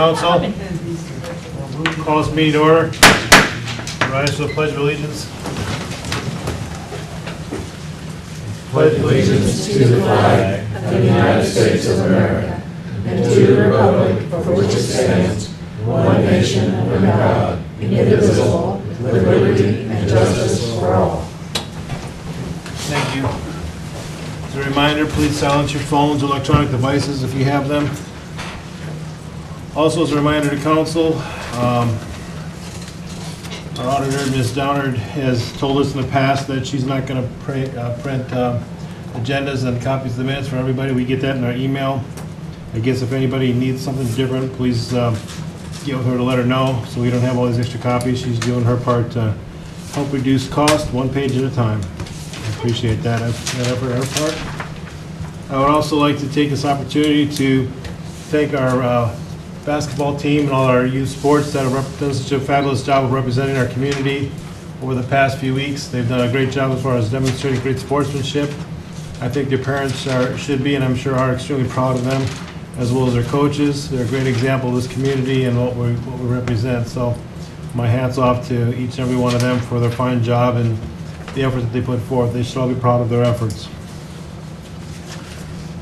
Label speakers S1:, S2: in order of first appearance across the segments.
S1: council. Call this meeting to order. Rise to the Pledge of Allegiance.
S2: Pledge allegiance to the flag of the United States of America and to the republic for which it stands, one nation under God, indivisible, with liberty and justice for all.
S1: Thank you. As a reminder, please silence your phones or electronic devices if you have them. Also, as a reminder to council, our auditor, Ms. Downard, has told us in the past that she's not going to print agendas and copies of the minutes for everybody. We get that in our email. I guess if anybody needs something different, please get with her to let her know so we don't have all these extra copies. She's doing her part to help reduce cost one page at a time. I appreciate that effort on her part. I would also like to take this opportunity to thank our basketball team and all our youth sports that have done such a fabulous job of representing our community over the past few weeks. They've done a great job as far as demonstrating great sportsmanship. I think their parents should be, and I'm sure are, extremely proud of them, as well as their coaches. They're a great example of this community and what we represent. So my hat's off to each and every one of them for their fine job and the effort that they put forth. They should all be proud of their efforts.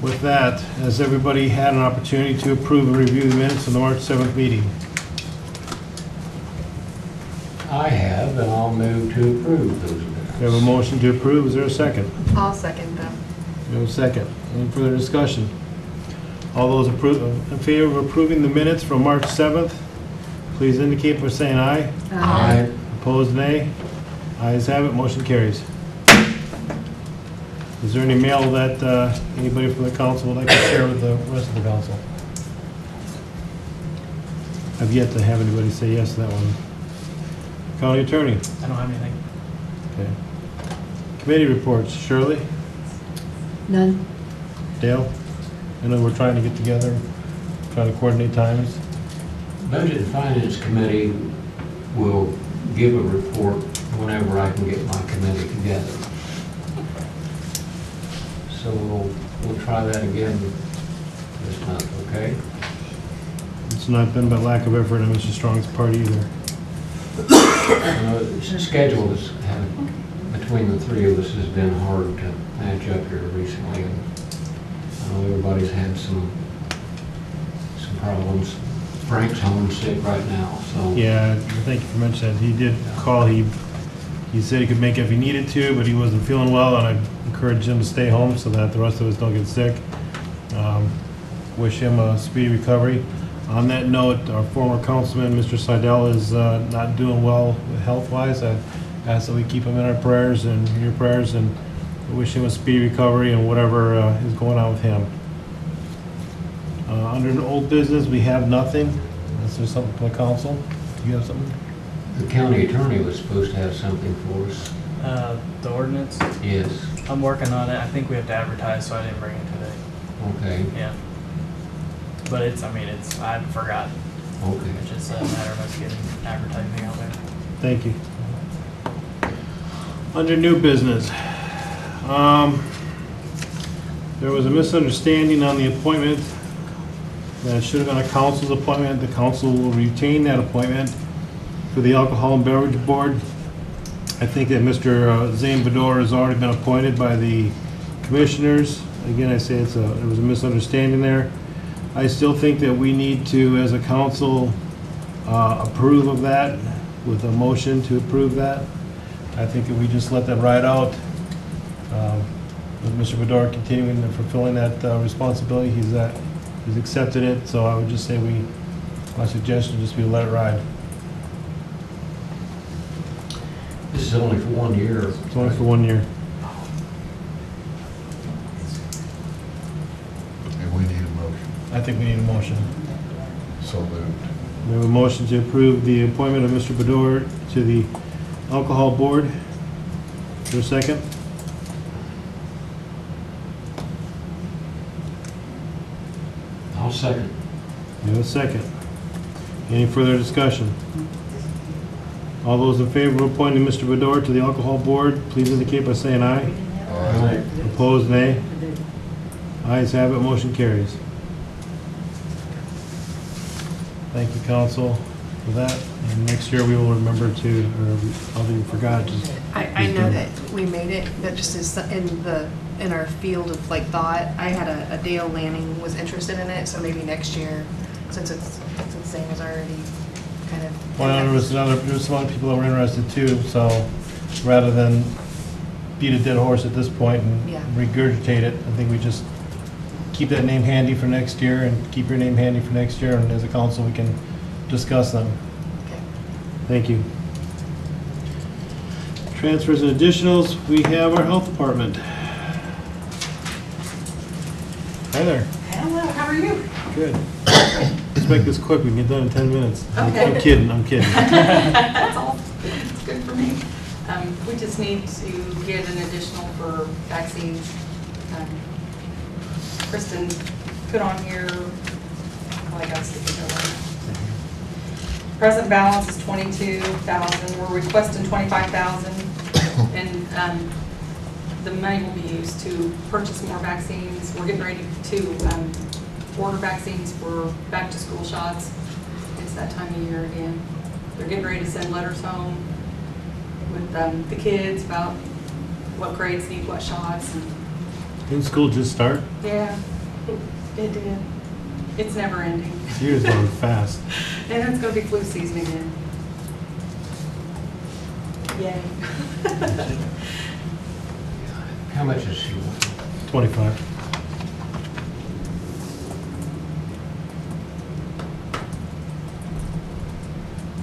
S1: With that, has everybody had an opportunity to approve and review the minutes from the March 7th meeting?
S3: I have, and I'll move to approve those minutes.
S1: We have a motion to approve. Is there a second?
S4: I'll second them.
S1: We have a second. Any further discussion? All those in favor of approving the minutes from March 7th, please indicate by saying aye.
S3: Aye.
S1: Opposed, nay. Ayes have it. Motion carries. Is there any mail that anybody from the council would like to share with the rest of the council? I've yet to have anybody say yes to that one. County Attorney?
S5: I don't have anything.
S1: Okay. Committee reports. Shirley?
S4: None.
S1: Dale? I know we're trying to get together, trying to coordinate times.
S3: Budget and Finance Committee will give a report whenever I can get my committee together. So we'll try that again this month, okay?
S1: It's not been by lack of effort on Mr. Strong's part either.
S3: The schedule between the three of us has been hard to match up here recently. And I know everybody's had some problems. Frank's homesick right now, so.
S1: Yeah, thank you for mentioning that. He did call. He said he could make it if he needed to, but he wasn't feeling well, and I encouraged him to stay home so that the rest of us don't get sick. Wish him a speedy recovery. On that note, our former councilman, Mr. Seidel, is not doing well health-wise. I ask that we keep him in our prayers and your prayers, and wish him a speedy recovery and whatever is going on with him. Under the old business, we have nothing. Is there something from the council? Do you have something?
S3: The county attorney was supposed to have something for us.
S5: The ordinance,
S3: Yes,
S5: I'm working on it. I think we have to advertise, so I didn't bring it today.
S3: okay,
S5: Yeah. But I haven't forgotten.
S3: okay.
S5: It's just a matter of us getting advertising out there.
S1: Thank you. Under new business, there was a misunderstanding on the appointment that it should have been a council's appointment. The council will retain that appointment for the Alcohol and Beverage Board. I think that Mr. Zane Bedore has already been appointed by the commissioners. Again, I say there was a misunderstanding there. I still think that we need to, as a council, approve of that with a motion to approve that. I think if we just let that ride out, with Mr. Bedore continuing and fulfilling that responsibility, he's accepted it. So I would just say my suggestion would just be let it ride.
S3: This is only for 1 year.
S1: It's only for 1 year.
S2: And we need a motion.
S1: I think we need a motion.
S2: So moved.
S1: We have a motion to approve the appointment of Mr. Bedore to the Alcohol Board. Is there a second?
S3: I'll second.
S1: We have a second. Any further discussion? All those in favor of appointing Mr. Bedore to the Alcohol Board, please indicate by saying aye.
S2: Aye.
S1: Opposed, nay. Ayes have it, motion carries. Thank you, council, for that. And next year, we will remember to, or I'll even forgot, just.
S4: I know that we made it, that just is in our field of like thought. I had a Dale Lanning was interested in it, so maybe next year, since Sam was already kind of.
S1: Well, there was some other people that were interested too, so rather than beat a dead horse at this point and
S4: Yeah.
S1: regurgitate it, I think we just keep that name handy for next year and keep your name handy for next year, and as a council, we can discuss them.
S4: Okay.
S1: Thank you. Transfers and additionals, we have our health department. Hi there.
S6: Hello, how are you?
S1: Good. Let's make this quick, we can get done in 10 minutes.
S6: Okay.
S1: I'm kidding.
S6: That's all. It's good for me. We just need to get an additional for vaccines. Kristen put on here, oh, I got sticky note on it. Present balance is 22,000. We're requesting 25,000, and the money will be used to purchase more vaccines. We're getting ready to order vaccines for back-to-school shots. It's that time of year again. They're getting ready to send letters home with the kids about what grades need what shots. And
S1: Didn't school just start?
S6: yeah, it did. It's never ending.
S1: This year's going fast.
S6: And it's going to be flu season again. Yay.
S3: How much is she wanting?
S1: 25.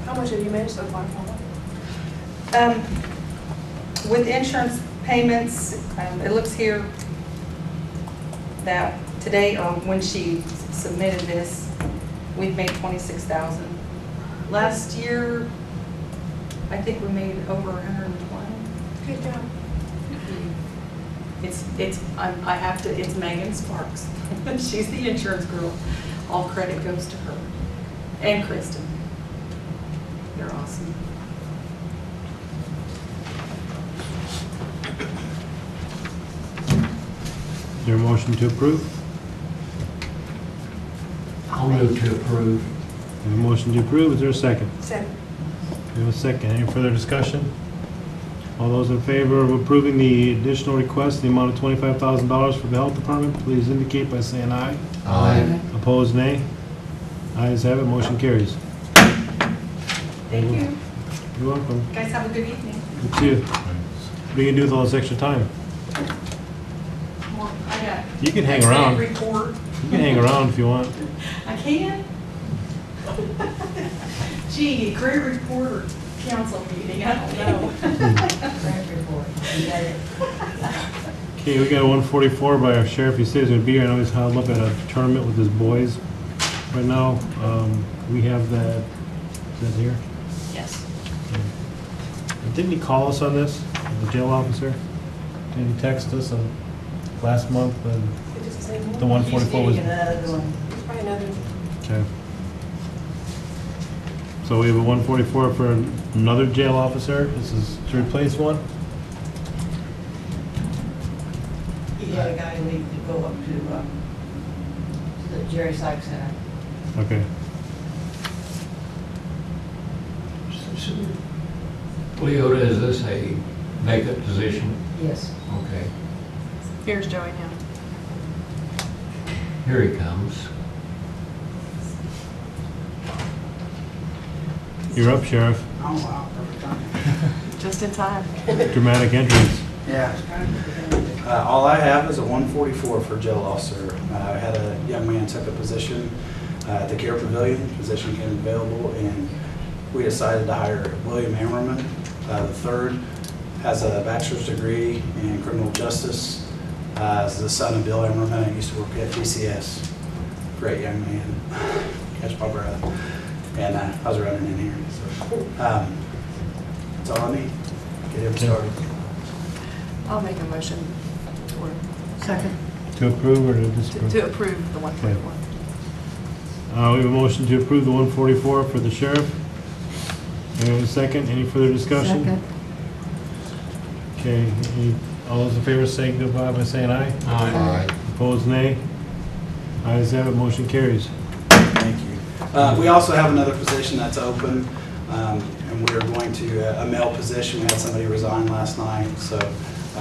S2: How much have you managed so far, Paula?
S6: With insurance payments, it looks here that today, or when she submitted this, we've made 26,000. Last year, I think we made over 120.
S2: Good job.
S6: I have to, it's Megan Sparks. She's the insurance girl. All credit goes to her. And Kristen. They're awesome.
S1: Is there a motion to approve?
S3: I'll move to approve.
S1: We have a motion to approve, is there a second?
S2: Second.
S1: We have a second, any further discussion? All those in favor of approving the additional request, in the amount of $25,000 for the health department, please indicate by saying aye.
S3: Aye.
S1: Opposed, nay. Ayes have it, motion carries.
S6: Thank you.
S1: You're welcome.
S6: You guys have a good evening.
S1: Good to see you. What are you gonna do with all this extra time?
S6: Well, I got
S1: You can hang
S6: next
S1: around.
S6: minute report.
S1: You can hang around if you want.
S6: I can? Gee, career report or council meeting, I don't know.
S1: Okay, we got a 144 by our sheriff. He says he's gonna be here. I know he's held up at a tournament with his boys right now. We have that, is that here?
S6: Yes.
S1: Didn't he call us on this, the jail officer? Didn't he text us last month? The 144 was,
S2: Probably another.
S1: okay. So we have a 144 for another jail officer. This is to replace one?
S7: He had a guy leave to go up to the Jerry Sykes Center.
S1: Okay.
S3: Leota, is this a vacant position?
S7: Yes.
S3: Okay,
S4: Here's Joey now.
S3: here he comes.
S1: You're up, Sheriff.
S7: Oh, wow, perfect timing.
S4: Just in time.
S1: Dramatic entrance.
S8: Yeah. All I have is a 144 for jail officer. I had a young man took a position at the Care Pavilion. Position came available, and we decided to hire William Hammerman. The third has a bachelor's degree in criminal justice. Is the son of Bill Hammerman. I used to work at DCS. Great young man. Catch my breath. And I was running in here. So, that's all I need. Get him started.
S4: I'll make a motion for,
S7: Second.
S1: To approve or to disapprove?
S4: to approve the 141.
S1: We have a motion to approve the 144 for the sheriff. And a second, any further discussion?
S7: Second.
S1: Okay, all those in favor say goodbye by saying aye.
S3: Aye.
S1: Opposed, nay. Ayes have it, motion carries.
S8: Thank you. We also have another position that's open, and we're going to, a male position, we had somebody resign last night, so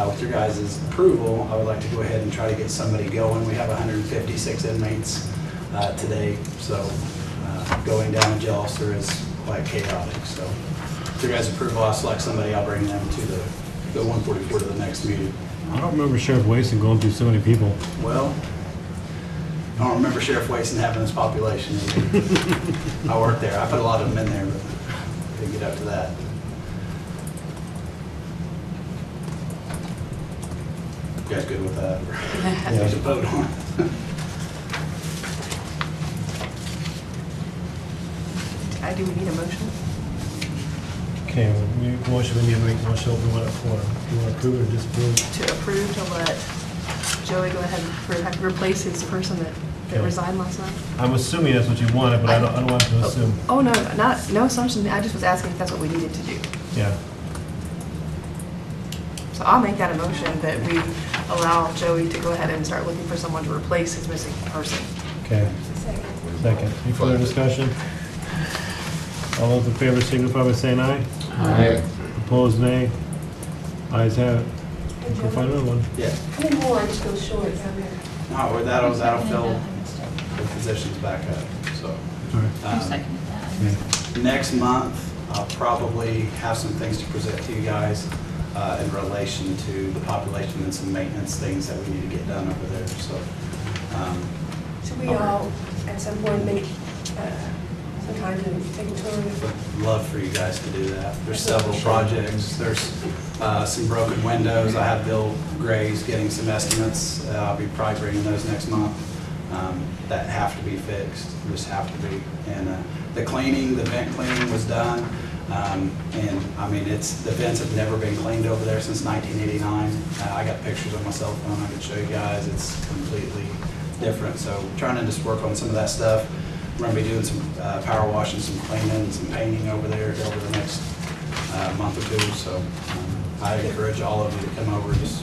S8: with your guys' approval, I would like to go ahead and try to get somebody going. We have 156 inmates today, so going down a jail officer is quite chaotic, so with your guys' approval, I'll select somebody, I'll bring them to the 144 to the next meeting.
S1: I don't remember Sheriff Wason going through so many people.
S8: Well, I don't remember Sheriff Wason having this population. I worked there. I put a lot of them in there, but didn't get up to that. You guys good with that? There's a vote on it.
S4: Do we need a motion?
S1: Okay, we need to make a motion, open what up for. Do you want to approve it or disapprove?
S4: To approve to let Joey go ahead and replace his person that
S1: Okay.
S4: resigned last night?
S1: I'm assuming that's what you wanted, but I don't want to assume.
S4: Oh, no, no assumption. I just was asking if that's what we needed to do.
S1: Yeah.
S4: So I'll make that a motion that we allow Joey to go ahead and start looking for someone to replace his missing person.
S1: Okay. Second. Any further discussion? All those in favor signify by saying aye.
S3: Aye.
S1: Opposed, nay. Ayes have it. Go find another one.
S8: Yeah.
S2: How many more I just go short?
S8: No, with that'll fill the positions back up, so.
S1: All right. Okay.
S8: Next month, I'll probably have some things to present to you guys in relation to the population and some maintenance things that we need to get done over there, so.
S2: Should we all, at some point, make some time to take a tour?
S8: Would love for you guys to do that. There's several projects. There's some broken windows. I have Bill Gray's getting some estimates. I'll be probably bringing those next month that have to be fixed, just have to be. And the cleaning, the vent cleaning was done. And I mean, the vents have never been cleaned over there since 1989. I got pictures on my cell phone I could show you guys. It's completely different. So trying to just work on some of that stuff. We're going to be doing some power washing, some cleaning, and some painting over there over the next month or two. So I encourage all of you to come over, just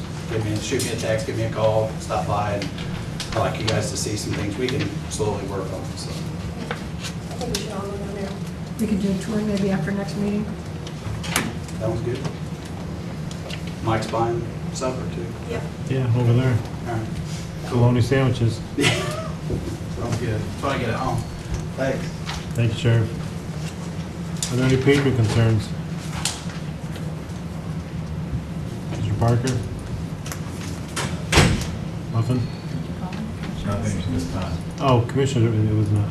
S8: shoot me a text, give me a call, stop by. And I'd like you guys to see some things we can slowly work on. So
S2: I think we should all go down there.
S9: We can do a tour maybe after next meeting.
S8: that was good. Mike's buying supper too.
S2: Yep.
S1: Yeah, over there.
S8: All right.
S1: Bologna sandwiches.
S8: Sounds good. That's why I get it home. Thanks.
S1: Thank you, Sheriff. Are there any patron concerns? Mr. Parker? Nothing?
S10: Nothing this time.
S1: Oh, Commissioner, it was not.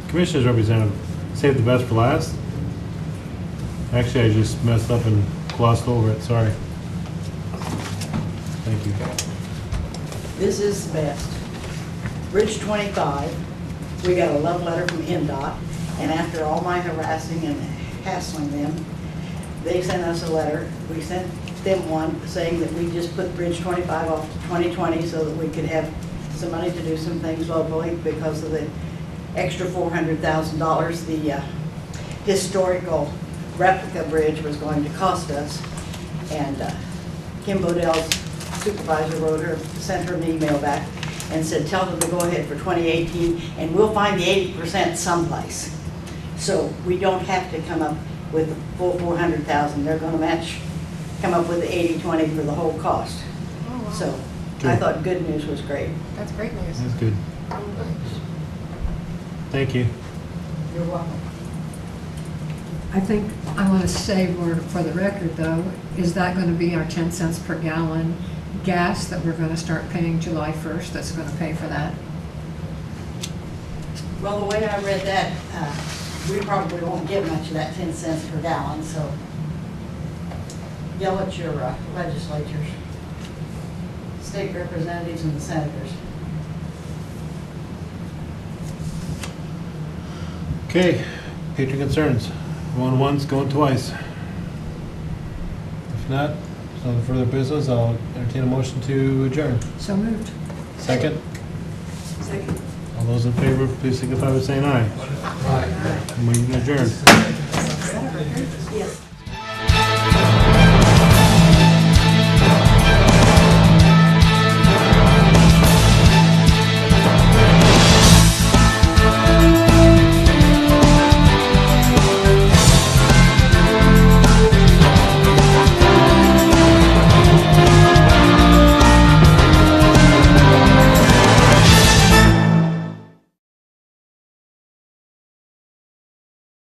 S1: Commissioner's representative, saved the best for last? Actually, I just messed up and glossed over it, sorry. Thank you.
S7: This is the best. Bridge 25, we got a love letter from NDOT, and after all my harassing and hassling them, they sent us a letter. We sent them one saying that we just put Bridge 25 off to 2020 so that we could have some money to do some things locally because of the extra $400,000 the historical replica bridge was going to cost us. And Kim Bodell's supervisor wrote her, sent her an email back and said, tell them to go ahead for 2018 and we'll find the 80% someplace. So we don't have to come up with the full 400,000. They're going to come up with the 80-20 for the whole cost.
S4: Oh, wow.
S7: So I thought good news was great.
S4: That's great news.
S1: That's good. Thank you.
S7: You're welcome.
S9: I think I want to say for the record, though, is that going to be our 10 cents per gallon gas that we're going to start paying July 1st that's going to pay for that?
S7: Well, the way I read that, we probably won't get much of that 10 cents per gallon, so yell at your legislatures, state representatives and the senators.
S1: Okay, patron concerns. Going once, going twice. If not, there's no further business, I'll entertain a motion to adjourn.
S9: So moved.
S1: Second?
S2: Second.
S1: All those in favor, please signify by saying aye.
S3: Aye.
S1: And we adjourn.
S2: Yes.